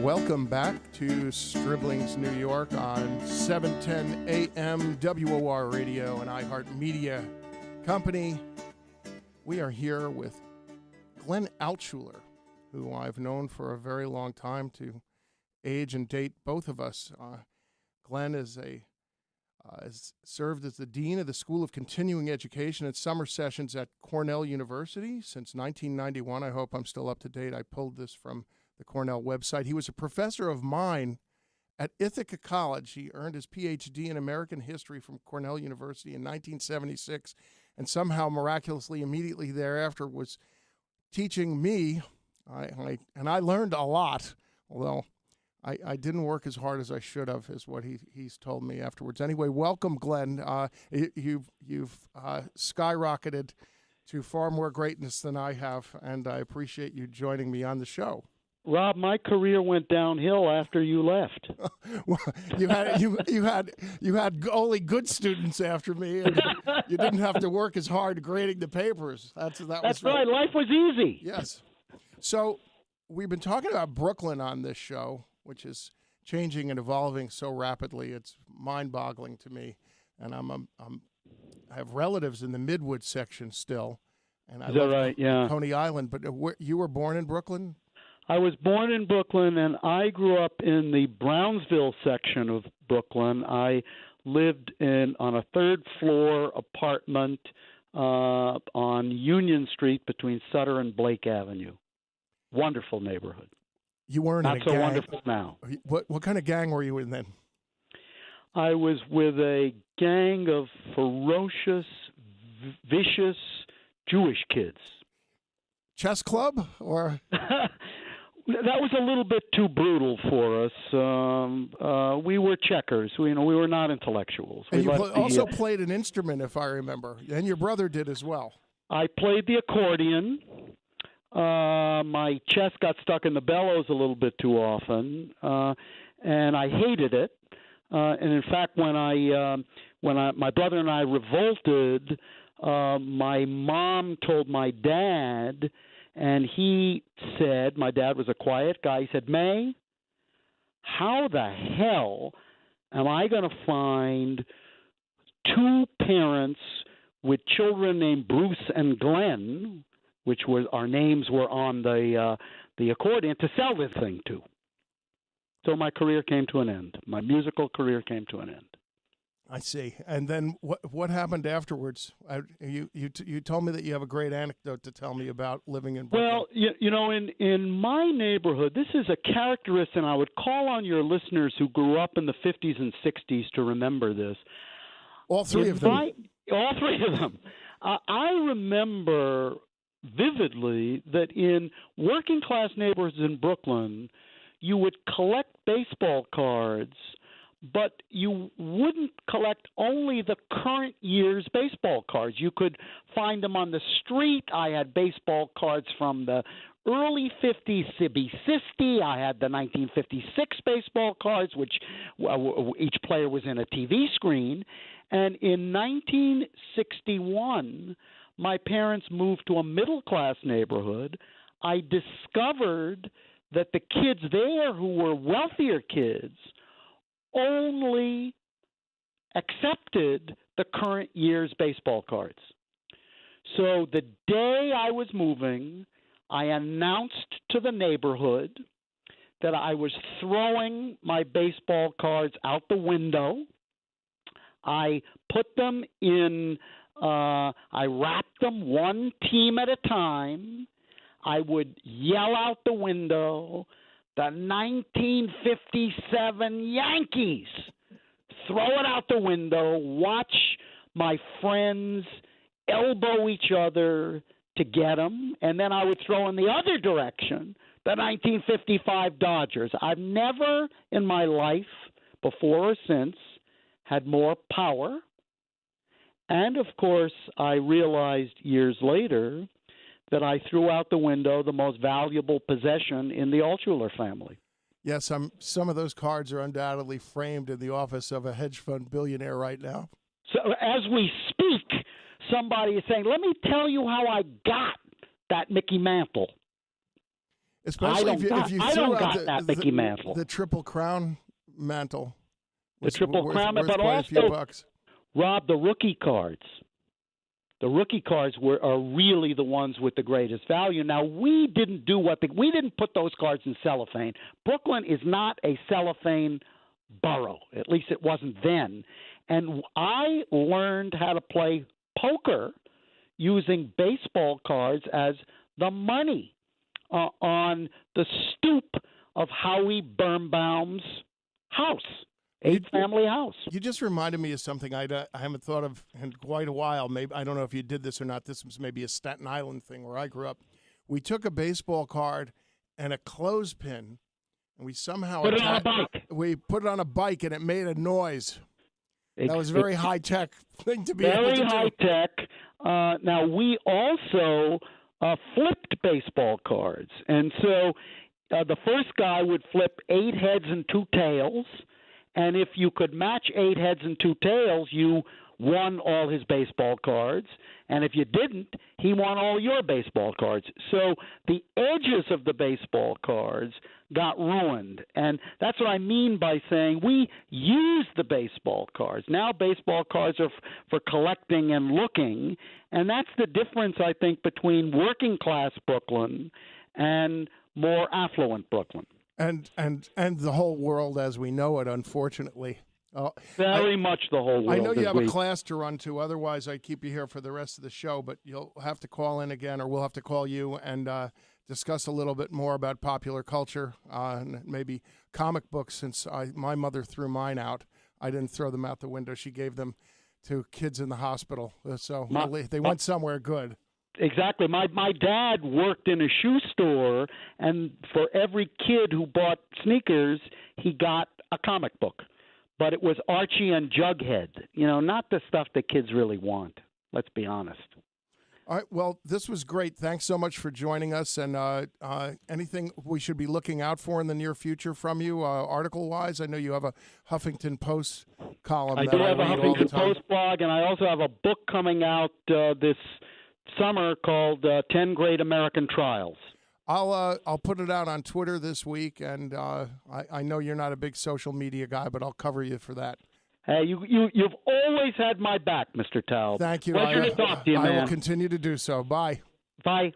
Welcome back to Stribling's New York on 710 AM WOR Radio and iHeartMedia Company. We are here with Glenn Altschuler, who I've known for a very long time, to age and date both of us. Glenn has served as the Dean of the School of Continuing Education and Summer Sessions at Cornell University since 1991. I hope I'm still up to date. I pulled this from the Cornell website. He was a professor of mine at Ithaca College. He earned his PhD in American history from Cornell University in 1976, and somehow miraculously immediately thereafter was teaching me. I learned a lot, although I didn't work as hard as I should have, is what he's told me afterwards. Anyway, welcome, Glenn. You've skyrocketed to far more greatness than I have, and I appreciate you joining me on the show. Rob, my career went downhill after you left. Well, you had only good students after me, and you didn't have to work as hard grading the papers. That's right. Life was easy. Yes. So we've been talking about Brooklyn on this show, which is changing and evolving so rapidly. It's mind-boggling to me, and I have relatives in the Midwood section still, and I live right? Yeah. Coney Island. But you were born in Brooklyn? I was born in Brooklyn, and I grew up in the Brownsville section of Brooklyn. I lived on a third-floor apartment on Union Street between Sutter and Blake Avenue. Wonderful neighborhood. You weren't in a gang. Not so wonderful now. What kind of gang were you in then? I was with a gang of ferocious, vicious Jewish kids. Chess club or? That was a little bit too brutal for us. We were checkers. We were not intellectuals. And you also played an instrument, if I remember, and your brother did as well. I played the accordion. My chest got stuck in the bellows a little bit too often, and I hated it. And in fact, when my brother and I revolted, my mom told my dad. And he said, my dad was a quiet guy, he said, May, how the hell am I going to find two parents with children named Bruce and Glenn, which was our names were on the accordion, to sell this thing to? So my career came to an end. My musical career came to an end. I see. And then what happened afterwards? You told me that you have a great anecdote to tell me about living in Brooklyn. Well, in my neighborhood, this is a characteristic, and I would call on your listeners who grew up in the 50s and 60s to remember this. All three of them. All three of them. I remember vividly that in working-class neighborhoods in Brooklyn, you would collect baseball cards, but you wouldn't collect only the current year's baseball cards. You could find them on the street. I had baseball cards from the early 50s, Sibby Sisti. I had the 1956 baseball cards, which each player was in a TV screen. And in 1961, my parents moved to a middle-class neighborhood. I discovered that the kids there who were wealthier kids only accepted the current year's baseball cards. So the day I was moving, I announced to the neighborhood that I was throwing my baseball cards out the window. I put them in, I wrapped them one team at a time. I would yell out the window, the 1957 Yankees. Throw it out the window, watch my friends elbow each other to get them, and then I would throw in the other direction, the 1955 Dodgers. I've never in my life, before or since, had more power. And, of course, I realized years later that I threw out the window the most valuable possession in the Altschuler family. Yes, some of those cards are undoubtedly framed in the office of a hedge fund billionaire right now. So as we speak, somebody is saying, let me tell you how I got that Mickey Mantle. Especially if you I threw don't out got that Mickey mantle. the Triple Crown mantle. The Triple Crown, worth but quite a few also, bucks. Rob, the rookie cards. The rookie cards are really the ones with the greatest value. Now, we didn't put those cards in cellophane. Brooklyn is not a cellophane borough. At least it wasn't then. And I learned how to play poker using baseball cards as the money on the stoop of Howie Birnbaum's house. 8-family house. You just reminded me of something I haven't thought of in quite a while. Maybe I don't know if you did this or not. This was maybe a Staten Island thing where I grew up. We took a baseball card and a clothespin, and we somehow put it on a bike. We put it on a bike, and it made a noise. That was a very high-tech thing to be able to do. Very high-tech. Now, we also flipped baseball cards. And so the first guy would flip 8 heads and 2 tails. And if you could match 8 heads and 2 tails, you won all his baseball cards. And if you didn't, he won all your baseball cards. So the edges of the baseball cards got ruined. And that's what I mean by saying we use the baseball cards. Now baseball cards are for collecting and looking. And that's the difference, I think, between working class Brooklyn and more affluent Brooklyn. And the whole world as we know it, unfortunately. Very much the whole world. I know you have a class to run to. Otherwise, I'd keep you here for the rest of the show. But you'll have to call in again, or we'll have to call you and discuss a little bit more about popular culture and maybe comic books, since my mother threw mine out. I didn't throw them out the window. She gave them to kids in the hospital. So they went somewhere good. Exactly. My dad worked in a shoe store, and for every kid who bought sneakers, he got a comic book. But it was Archie and Jughead, not the stuff that kids really want. Let's be honest. All right. Well, this was great. Thanks so much for joining us. And anything we should be looking out for in the near future from you, article-wise? I know you have a Huffington Post column. I do have a Huffington Post blog, and I also have a book coming out this summer called 10 Great American Trials. I'll put it out on Twitter this week, and I know you're not a big social media guy, but I'll cover you for that. Hey, you've always had my back, Mr. Taub. Thank you. Pleasure to talk to you, man. I will continue to do so. Bye. Bye.